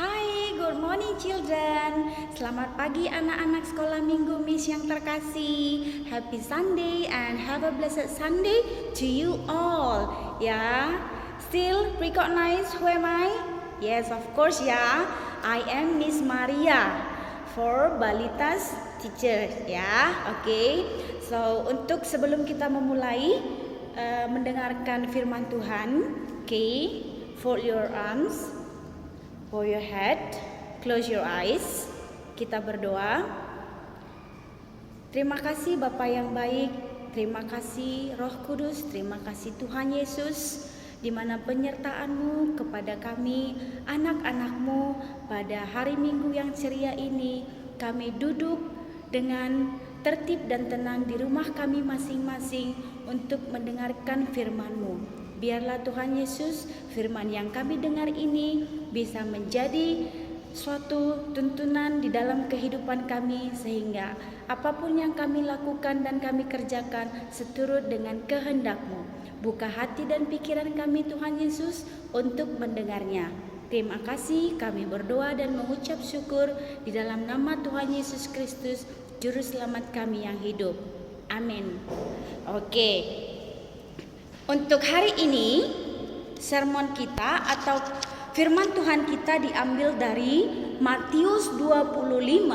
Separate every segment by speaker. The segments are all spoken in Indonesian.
Speaker 1: Hai, good morning children. Selamat pagi anak-anak sekolah minggu Miss yang terkasih. Happy Sunday and have a blessed Sunday to you all. Ya, still recognize who am I? Yes, of course ya. I am Miss Maria for Balitas teacher ya. Oke. So, untuk sebelum kita memulai mendengarkan firman Tuhan, fold your arms. Bow your head, close your eyes. Kita berdoa. Terima kasih Bapa yang baik, terima kasih Roh Kudus, terima kasih Tuhan Yesus, di mana penyertaan-Mu kepada kami, anak-anak-Mu pada hari Minggu yang ceria ini. Kami duduk dengan tertib dan tenang di rumah kami masing-masing untuk mendengarkan firman-Mu. Biarlah Tuhan Yesus, firman yang kami dengar ini bisa menjadi suatu tuntunan di dalam kehidupan kami, sehingga apapun yang kami lakukan dan kami kerjakan seturut dengan kehendak-Mu. Buka hati dan pikiran kami Tuhan Yesus untuk mendengarnya. Terima kasih, kami berdoa dan mengucap syukur di dalam nama Tuhan Yesus Kristus, Juru Selamat kami yang hidup. Amin. Oke. Untuk hari ini, sermon kita atau firman Tuhan kita diambil dari Matius 25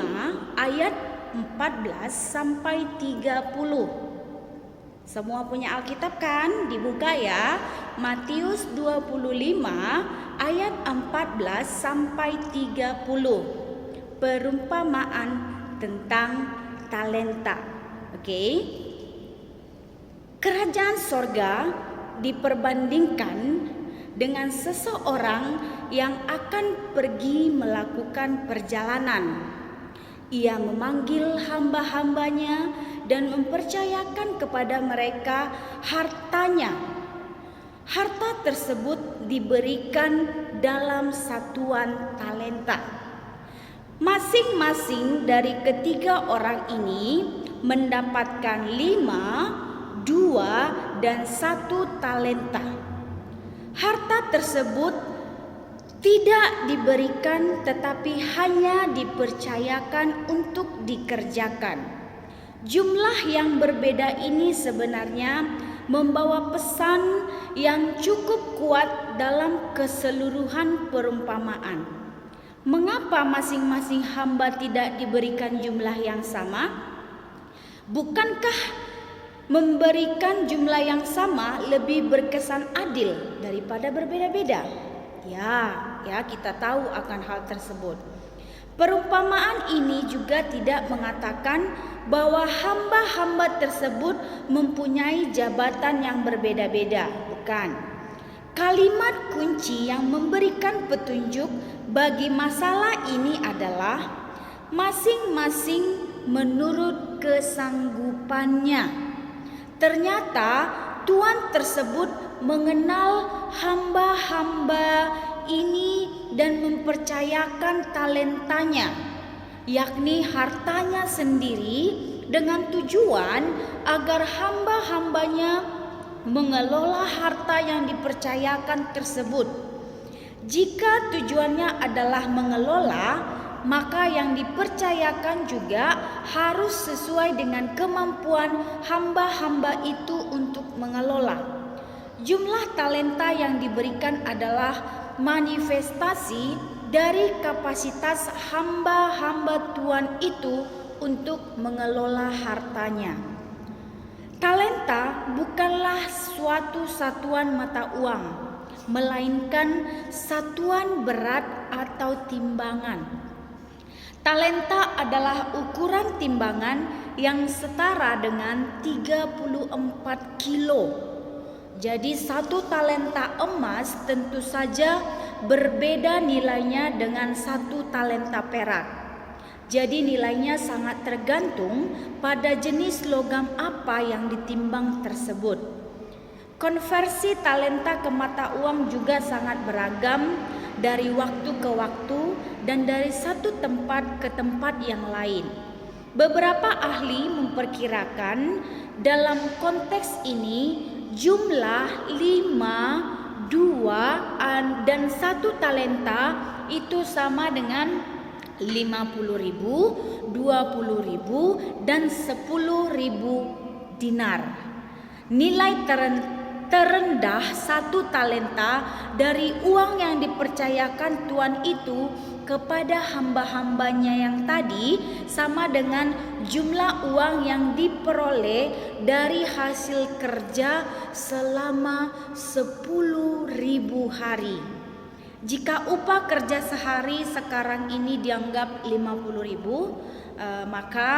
Speaker 1: ayat 14 sampai 30. Semua punya Alkitab kan? Dibuka ya. Matius 25 ayat 14 sampai 30. Perumpamaan tentang talenta. Oke. Kerajaan sorga diperbandingkan dengan seseorang yang akan pergi melakukan perjalanan. Ia memanggil hamba-hambanya dan mempercayakan kepada mereka hartanya. Harta tersebut diberikan dalam satuan talenta. Masing-masing dari ketiga orang ini mendapatkan 5, 2, dan 1 talenta. Harta tersebut tidak diberikan tetapi hanya dipercayakan untuk dikerjakan. Jumlah yang berbeda ini sebenarnya membawa pesan yang cukup kuat dalam keseluruhan perumpamaan. Mengapa masing-masing hamba tidak diberikan jumlah yang sama? Bukankah memberikan jumlah yang sama lebih berkesan adil daripada berbeda-beda? Ya, kita tahu akan hal tersebut. Perumpamaan ini juga tidak mengatakan bahwa hamba-hamba tersebut mempunyai jabatan yang berbeda-beda, bukan. Kalimat kunci yang memberikan petunjuk bagi masalah ini adalah masing-masing menurut kesanggupannya. Ternyata Tuhan tersebut mengenal hamba-hamba ini dan mempercayakan talentanya, yakni hartanya sendiri, dengan tujuan agar hamba-hambanya mengelola harta yang dipercayakan tersebut. Jika tujuannya adalah mengelola, maka yang dipercayakan juga harus sesuai dengan kemampuan hamba-hamba itu untuk mengelola. Jumlah talenta yang diberikan adalah manifestasi dari kapasitas hamba-hamba Tuhan itu untuk mengelola hartanya. Talenta bukanlah suatu satuan mata uang, melainkan satuan berat atau timbangan. Talenta adalah ukuran timbangan yang setara dengan 34 kilo. Jadi 1 talenta emas tentu saja berbeda nilainya dengan 1 talenta perak. Jadi nilainya sangat tergantung pada jenis logam apa yang ditimbang tersebut. Konversi talenta ke mata uang juga sangat beragam dari waktu ke waktu dan dari satu tempat ke tempat yang lain. Beberapa ahli memperkirakan dalam konteks ini jumlah 5, dan 1 talenta itu sama dengan 50.000, 20.000, dan 10.000 dinar. Nilai terendah 1 talenta dari uang yang dipercayakan Tuhan itu kepada hamba-hambanya yang tadi sama dengan jumlah uang yang diperoleh dari hasil kerja selama 10.000 hari. Jika upah kerja sehari sekarang ini dianggap 50.000, maka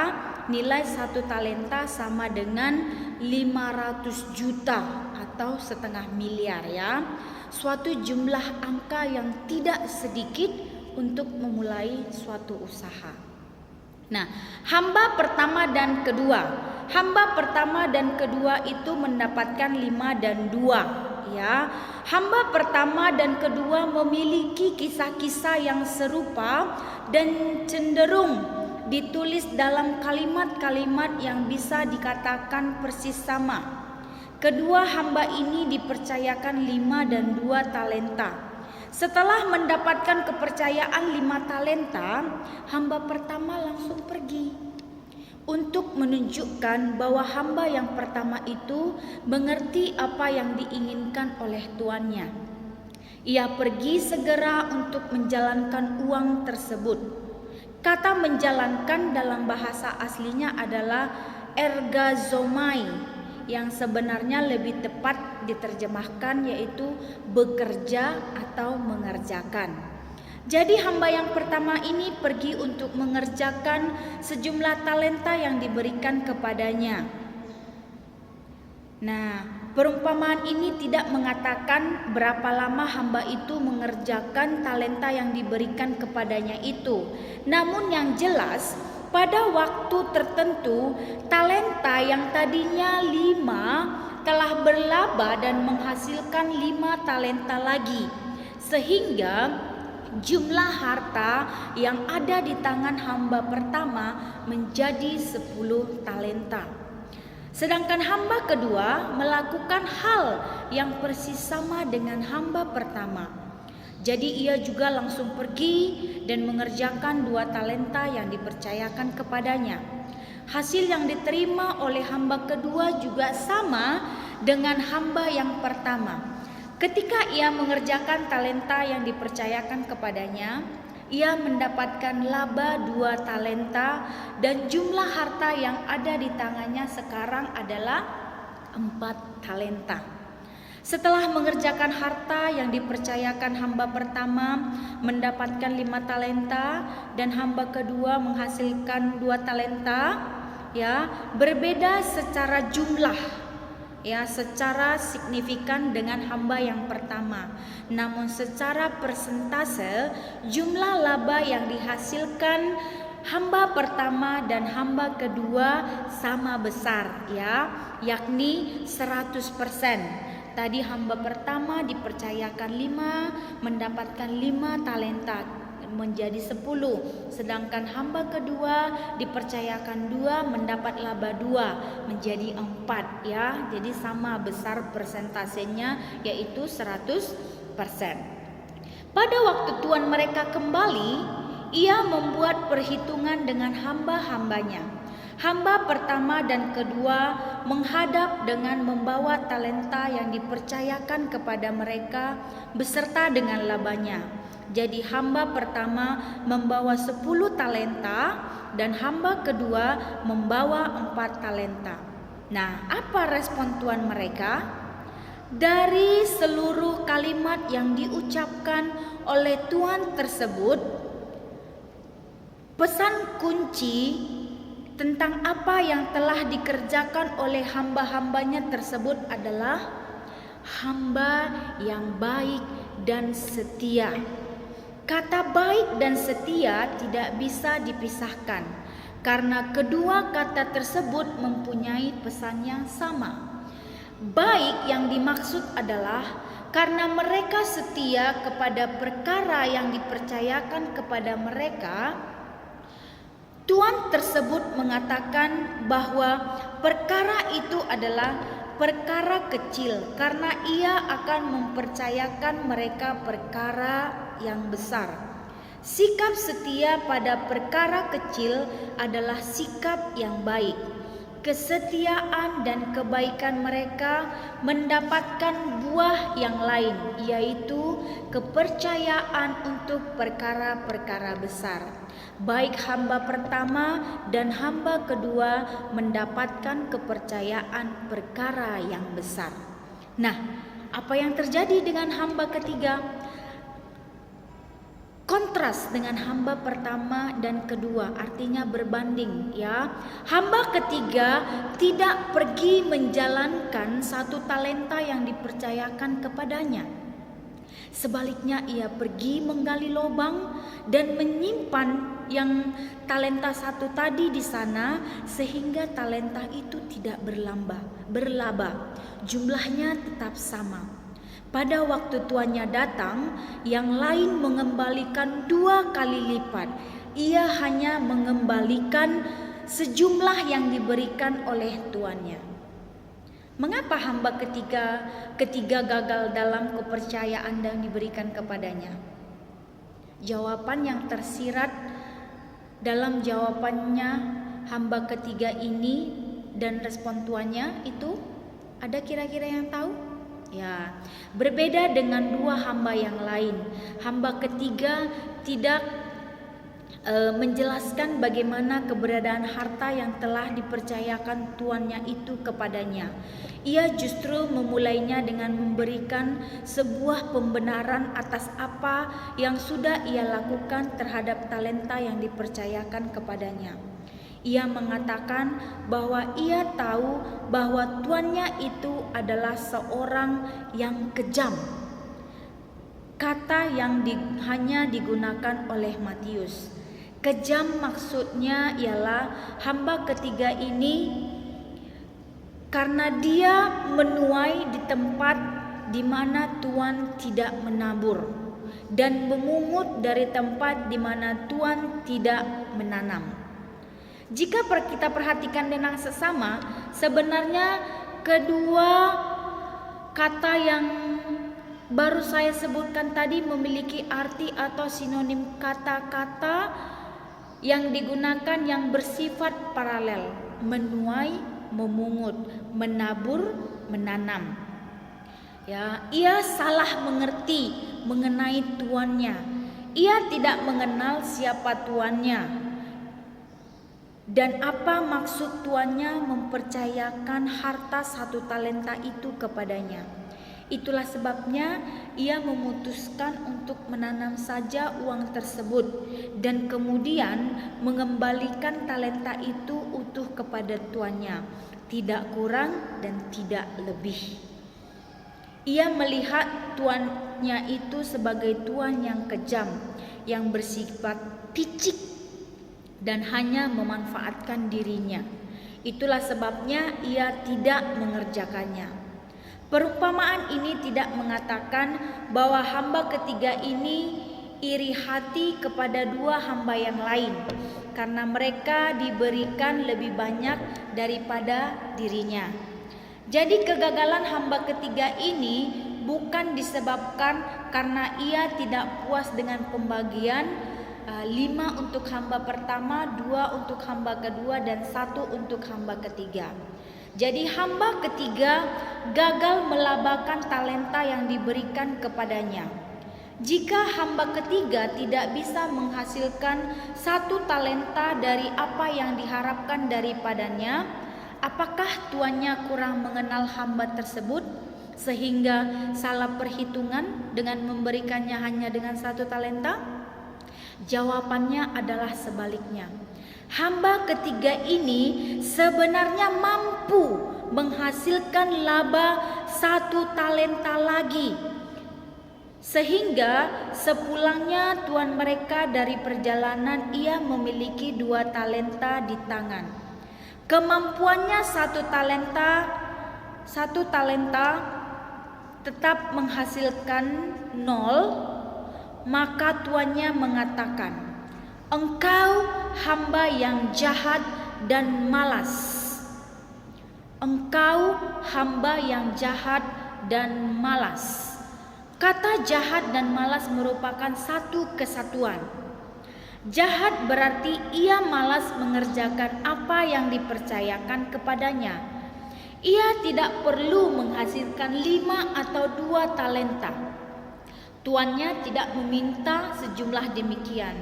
Speaker 1: nilai 1 talenta sama dengan 500 juta atau setengah miliar ya. Suatu jumlah angka yang tidak sedikit untuk memulai suatu usaha. Nah, hamba pertama dan kedua itu mendapatkan 5 dan 2 ya. Hamba pertama dan kedua memiliki kisah-kisah yang serupa dan cenderung ditulis dalam kalimat-kalimat yang bisa dikatakan persis sama. Kedua hamba ini dipercayakan 5 dan 2 talenta. Setelah mendapatkan kepercayaan 5 talenta, hamba pertama langsung pergi untuk menunjukkan bahwa hamba yang pertama itu mengerti apa yang diinginkan oleh tuannya. Ia pergi segera untuk menjalankan uang tersebut. Kata menjalankan dalam bahasa aslinya adalah ergazomai, yang sebenarnya lebih tepat diterjemahkan yaitu bekerja atau mengerjakan. Jadi hamba yang pertama ini pergi untuk mengerjakan sejumlah talenta yang diberikan kepadanya. Nah, perumpamaan ini tidak mengatakan berapa lama hamba itu mengerjakan talenta yang diberikan kepadanya itu. Namun yang jelas, pada waktu tertentu talenta yang tadinya 5 telah berlaba dan menghasilkan 5 talenta lagi, sehingga jumlah harta yang ada di tangan hamba pertama menjadi 10 talenta. Sedangkan hamba kedua melakukan hal yang persis sama dengan hamba pertama. Jadi ia juga langsung pergi dan mengerjakan 2 talenta yang dipercayakan kepadanya. Hasil yang diterima oleh hamba kedua juga sama dengan hamba yang pertama. Ketika ia mengerjakan talenta yang dipercayakan kepadanya, ia mendapatkan laba 2 talenta dan jumlah harta yang ada di tangannya sekarang adalah 4 talenta. Setelah mengerjakan harta yang dipercayakan hamba pertama mendapatkan 5 talenta dan hamba kedua menghasilkan 2 talenta, ya, berbeda secara jumlah, ya, secara signifikan dengan hamba yang pertama. Namun secara persentase jumlah laba yang dihasilkan hamba pertama dan hamba kedua sama besar, ya, yakni 100%. Tadi hamba pertama dipercayakan 5, mendapatkan 5 talenta menjadi 10. Sedangkan hamba kedua dipercayakan 2, mendapat laba 2 menjadi 4, ya. Jadi sama besar persentasenya yaitu 100%. Pada waktu tuan mereka kembali, ia membuat perhitungan dengan hamba-hambanya. Hamba pertama dan kedua menghadap dengan membawa talenta yang dipercayakan kepada mereka beserta dengan labanya. Jadi hamba pertama membawa 10 talenta dan hamba kedua membawa 4 talenta. Nah, apa respon tuan mereka? Dari seluruh kalimat yang diucapkan oleh tuan tersebut, pesan kunci tentang apa yang telah dikerjakan oleh hamba-hambanya tersebut adalah hamba yang baik dan setia. Kata baik dan setia tidak bisa dipisahkan karena kedua kata tersebut mempunyai pesan yang sama. Baik yang dimaksud adalah karena mereka setia kepada perkara yang dipercayakan kepada mereka. Tuan tersebut mengatakan bahwa perkara itu adalah perkara kecil, karena ia akan mempercayakan mereka perkara yang besar. Sikap setia pada perkara kecil adalah sikap yang baik. Kesetiaan dan kebaikan mereka mendapatkan buah yang lain, yaitu kepercayaan untuk perkara-perkara besar. Baik hamba pertama dan hamba kedua mendapatkan kepercayaan perkara yang besar. Nah, apa yang terjadi dengan hamba ketiga? Kontras dengan hamba pertama dan kedua, artinya berbanding ya. Hamba ketiga tidak pergi menjalankan satu talenta yang dipercayakan kepadanya. Sebaliknya ia pergi menggali lubang dan menyimpan yang talenta satu tadi di sana, sehingga talenta itu tidak berlaba. Jumlahnya tetap sama. Pada waktu tuannya datang, yang lain mengembalikan 2 kali lipat. Ia hanya mengembalikan sejumlah yang diberikan oleh tuannya. Mengapa hamba ketiga gagal dalam kepercayaan yang diberikan kepadanya? Jawaban yang tersirat dalam jawabannya hamba ketiga ini dan respon tuannya itu, ada kira-kira yang tahu? Ya, berbeda dengan 2 hamba yang lain. Hamba ketiga tidak menjelaskan bagaimana keberadaan harta yang telah dipercayakan tuannya itu kepadanya. Ia justru memulainya dengan memberikan sebuah pembenaran atas apa yang sudah ia lakukan terhadap talenta yang dipercayakan kepadanya. Ia mengatakan bahwa ia tahu bahwa tuannya itu adalah seorang yang kejam. Kata yang hanya digunakan oleh Matius. Kejam maksudnya ialah hamba ketiga ini karena dia menuai di tempat di mana Tuhan tidak menabur dan memungut dari tempat di mana Tuhan tidak menanam. Jika kita perhatikan dengan sesama, sebenarnya kedua kata yang baru saya sebutkan tadi memiliki arti atau sinonim kata-kata yang digunakan yang bersifat paralel: menuai, memungut, menabur, menanam. Ya, ia salah mengerti mengenai tuannya. Ia tidak mengenal siapa tuannya dan apa maksud tuannya mempercayakan harta 1 talenta itu kepadanya. Itulah sebabnya ia memutuskan untuk menanam saja uang tersebut dan kemudian mengembalikan talenta itu utuh kepada tuannya, tidak kurang dan tidak lebih. Ia melihat tuannya itu sebagai tuan yang kejam, yang bersifat picik dan hanya memanfaatkan dirinya. Itulah sebabnya ia tidak mengerjakannya. Perumpamaan ini tidak mengatakan bahwa hamba ketiga ini iri hati kepada 2 hamba yang lain karena mereka diberikan lebih banyak daripada dirinya. Jadi kegagalan hamba ketiga ini bukan disebabkan karena ia tidak puas dengan pembagian 5 untuk hamba pertama, 2 untuk hamba kedua, dan 1 untuk hamba ketiga. Jadi hamba ketiga gagal melabakan talenta yang diberikan kepadanya. Jika hamba ketiga tidak bisa menghasilkan 1 talenta dari apa yang diharapkan daripadanya, apakah tuannya kurang mengenal hamba tersebut sehingga salah perhitungan dengan memberikannya hanya dengan 1 talenta? Jawabannya adalah sebaliknya. Hamba ketiga ini sebenarnya mampu menghasilkan laba 1 talenta lagi, sehingga sepulangnya tuan mereka dari perjalanan ia memiliki 2 talenta di tangan. Kemampuannya 1 talenta tetap menghasilkan 0, maka tuannya mengatakan, "Engkau hamba yang jahat dan malas. engkau hamba yang jahat dan malas. Kata jahat dan malas merupakan satu kesatuan. Jahat berarti ia malas mengerjakan apa yang dipercayakan kepadanya. Ia tidak perlu menghasilkan 5 atau 2 talenta. Tuannya tidak meminta sejumlah demikian.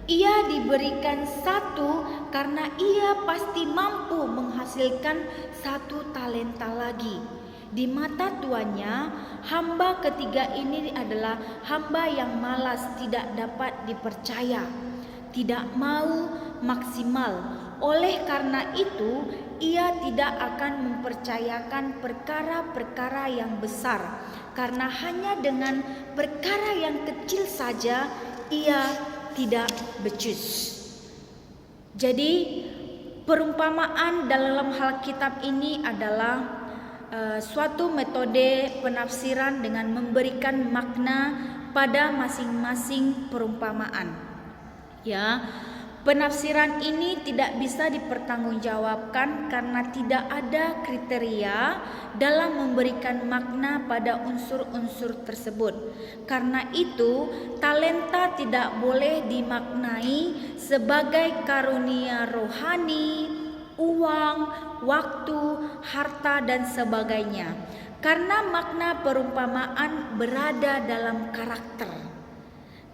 Speaker 1: Ia diberikan 1 karena ia pasti mampu menghasilkan 1 talenta lagi. Di mata tuannya, hamba ketiga ini adalah hamba yang malas, tidak dapat dipercaya, tidak mau maksimal. Oleh karena itu, ia tidak akan mempercayakan perkara-perkara yang besar, karena hanya dengan perkara yang kecil saja ia tidak becus. Jadi, perumpamaan dalam hal kitab ini adalah suatu metode penafsiran dengan memberikan makna pada masing-masing perumpamaan. Ya, penafsiran ini tidak bisa dipertanggungjawabkan karena tidak ada kriteria dalam memberikan makna pada unsur-unsur tersebut. Karena itu, talenta tidak boleh dimaknai sebagai karunia rohani, uang, waktu, harta, dan sebagainya. Karena makna perumpamaan berada dalam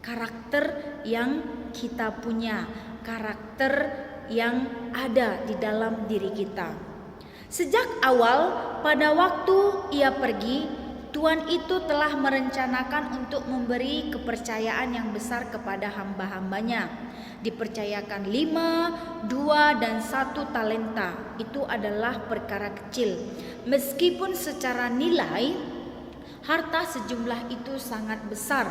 Speaker 1: karakter yang kita punya, karakter yang ada di dalam diri kita. Sejak awal, pada waktu ia pergi, Tuhan itu telah merencanakan untuk memberi kepercayaan yang besar kepada hamba-hambanya. Dipercayakan 5, 2, dan 1 talenta. Itu adalah perkara kecil. Meskipun secara nilai, harta sejumlah itu sangat besar.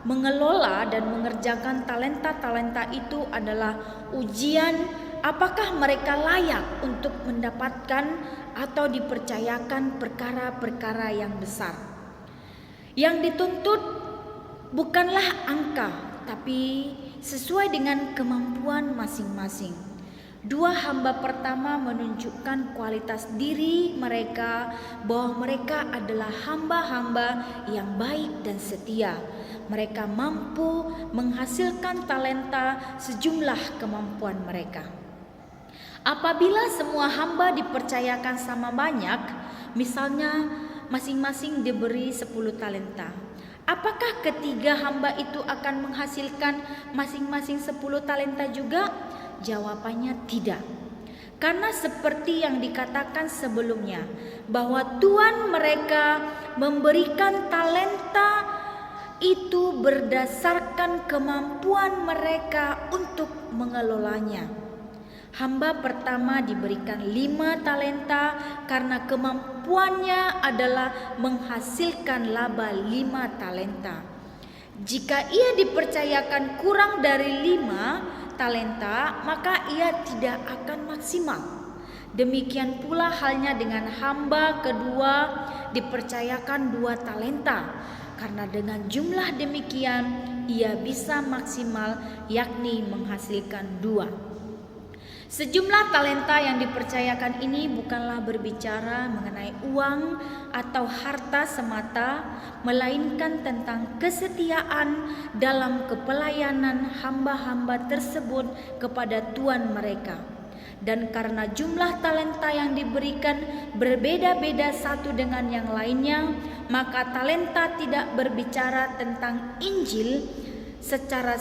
Speaker 1: Mengelola dan mengerjakan talenta-talenta itu adalah ujian apakah mereka layak untuk mendapatkan atau dipercayakan perkara-perkara yang besar. Yang dituntut bukanlah angka, tapi sesuai dengan kemampuan masing-masing. 2 hamba pertama menunjukkan kualitas diri mereka bahwa mereka adalah hamba-hamba yang baik dan setia. Mereka mampu menghasilkan talenta sejumlah kemampuan mereka. Apabila semua hamba dipercayakan sama banyak, misalnya masing-masing diberi 10 talenta, apakah ketiga hamba itu akan menghasilkan masing-masing 10 talenta juga? Jawabannya tidak. Karena seperti yang dikatakan sebelumnya, bahwa Tuhan mereka memberikan talenta itu berdasarkan kemampuan mereka untuk mengelolanya. Hamba pertama diberikan 5 talenta karena kemampuannya adalah menghasilkan laba 5 talenta. Jika ia dipercayakan kurang dari 5 talenta, maka ia tidak akan maksimal. Demikian pula halnya dengan hamba kedua dipercayakan 2 talenta. Karena dengan jumlah demikian ia bisa maksimal, yakni menghasilkan 2. Sejumlah talenta yang dipercayakan ini bukanlah berbicara mengenai uang atau harta semata, melainkan tentang kesetiaan dalam kepelayanan hamba-hamba tersebut kepada Tuhan mereka. Dan karena jumlah talenta yang diberikan berbeda-beda satu dengan yang lainnya, maka talenta tidak berbicara tentang Injil secara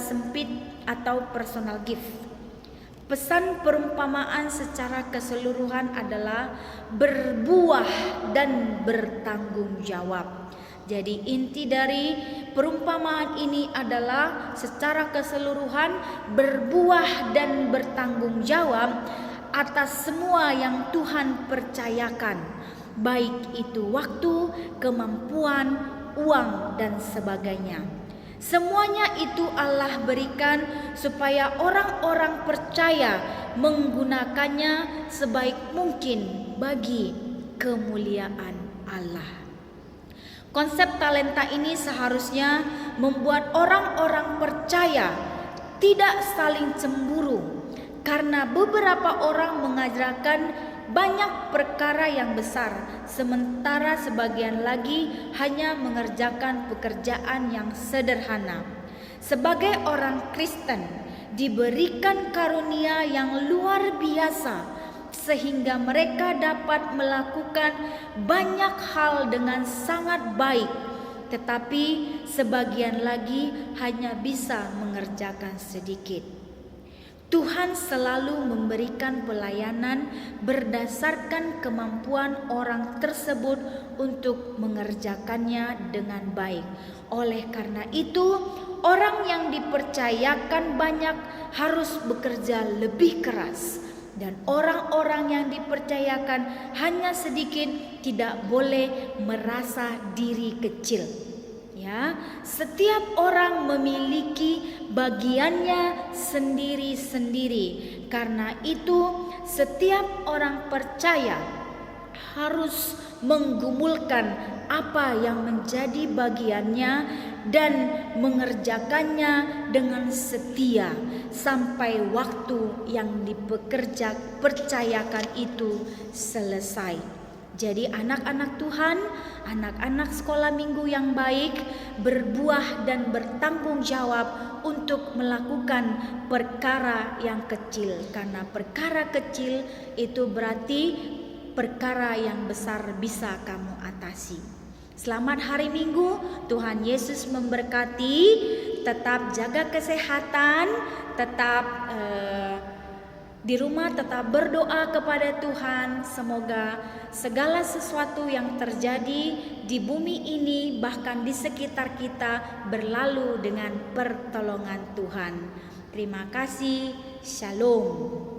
Speaker 1: sempit atau personal gift. Pesan perumpamaan secara keseluruhan adalah berbuah dan bertanggung jawab. Jadi inti dari perumpamaan ini adalah secara keseluruhan berbuah dan bertanggung jawab atas semua yang Tuhan percayakan, baik itu waktu, kemampuan, uang, dan sebagainya. Semuanya itu Allah berikan supaya orang-orang percaya menggunakannya sebaik mungkin bagi kemuliaan Allah. Konsep talenta ini seharusnya membuat orang-orang percaya tidak saling cemburu, karena beberapa orang mengajarkan banyak perkara yang besar, sementara sebagian lagi hanya mengerjakan pekerjaan yang sederhana. Sebagai orang Kristen, diberikan karunia yang luar biasa, sehingga mereka dapat melakukan banyak hal dengan sangat baik, tetapi sebagian lagi hanya bisa mengerjakan sedikit. Tuhan selalu memberikan pelayanan berdasarkan kemampuan orang tersebut untuk mengerjakannya dengan baik. Oleh karena itu, orang yang dipercayakan banyak harus bekerja lebih keras, dan orang-orang yang dipercayakan hanya sedikit tidak boleh merasa diri kecil. Ya, setiap orang memiliki bagiannya sendiri-sendiri. Karena itu, setiap orang percaya harus menggumulkan apa yang menjadi bagiannya dan mengerjakannya dengan setia sampai waktu yang dipercayakan itu selesai. Jadi anak-anak Tuhan, anak-anak sekolah minggu yang baik, berbuah dan bertanggung jawab untuk melakukan perkara yang kecil. Karena perkara kecil itu berarti perkara yang besar bisa kamu atasi. Selamat hari Minggu, Tuhan Yesus memberkati. Tetap jaga kesehatan, tetap di rumah, tetap berdoa kepada Tuhan. Semoga segala sesuatu yang terjadi di bumi ini, bahkan di sekitar kita, berlalu dengan pertolongan Tuhan. Terima kasih. Shalom.